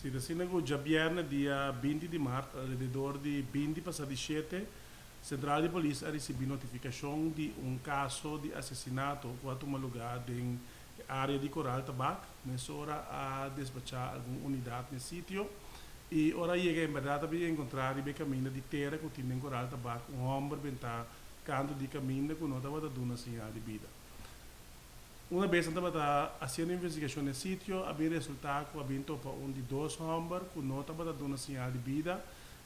Sim, assim, já viernes, dia 20 de março, alrededor de 20 para 17, Central de Polícia recebeu notificação de caso de assassinato que tomou lugar em área de Coral Tabac. Nessa hora, a despachar alguma unidade nesse sítio. E ora chega em verdade a encontrar e caminho de terra que tinha em Coral Tabac, homem que está canto de caminho que não estava dando uma sinal de vida. Uma vez que estava fazendo investigação no sítio, havia resultado que havia topado de dois homens que não estavam dando uma sinal de vida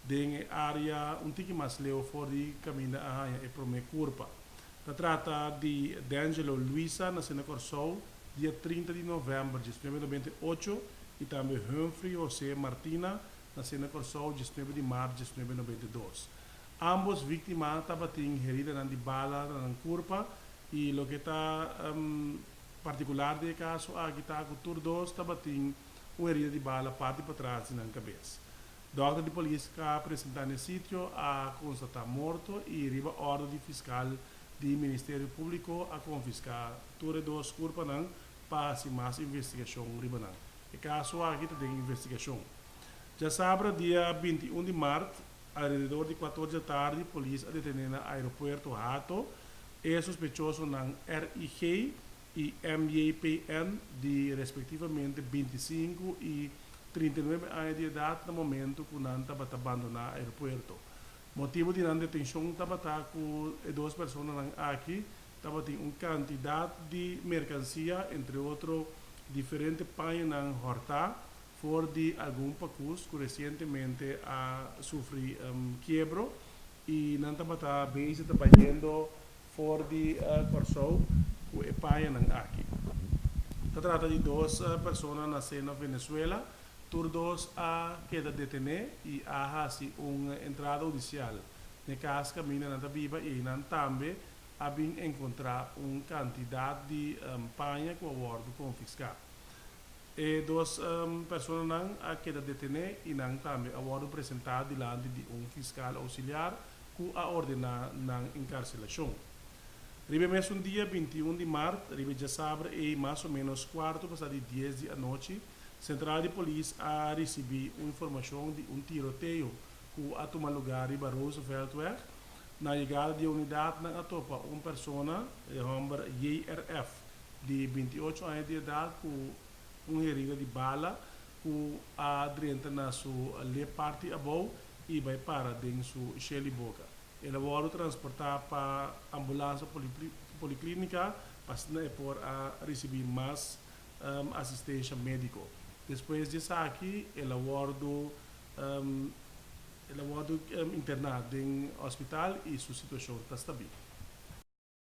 em área tique mais leo fora de caminho e para minha curva. Se trata de D'Angelo Luisa, nascida em Corsol, dia 30 de novembro de 1998, e também Humphrey José Martina, nascida em Corsol, 19 de março de 1992. Ambos vítimas estavam heridas de bala na curva e o que está particular do caso aqui está que todos dois estavam uma herida de bala parte para trás na cabeça. Doutor de polícia que apresentar no sítio a constatar morto e riba ordem de fiscal do Ministério Público a confiscar todos os corpos para se mais investigação riba não. O caso aqui tem investigação. Já sabe, dia 21 de março, alrededor de 14 da tarde, a polícia deteve no aeroporto Hato é suspeitoso na RIG e MJPN de respectivamente 25 e 39 anos de idade no momento que não estava abandonar o aeroporto. Motivo de não detenção estava com duas pessoas aqui, estava tem uma quantidade de mercancia, entre outros, diferentes pães na horta, fora de algum pacus que recentemente sofreu quebro e não estava bem se trabalhando fora de Corsol, que é pai aqui. Se trata de duas pessoas nascidas na Venezuela, todos queda detenidos e há uma entrada judicial. No caso, caminho na viva e não também havem encontrado uma quantidade de panha que o abordo confiscar. E duas pessoas não queda detenidas e não também abordo apresentado diante de fiscal auxiliar que a ordenar na encarcelação. Ribe mês dia 21 de março, ribe já sabe, e mais ou menos quarto passado de 10 da noite, Central de Polícia a receber informação de tiroteio que a tomar lugar em Roosevelt. Na chegada de unidade, na topa uma pessoa, o homem JRF, de 28 anos de idade, com uma herida de bala, que adrenta na sua parte abaixo e vai para dentro da sua chele boca. Ele vai transportar para a ambulância policlínica para receber mais assistência médica. Depois disso aqui, ele vai internado em hospital e sua situação está estável.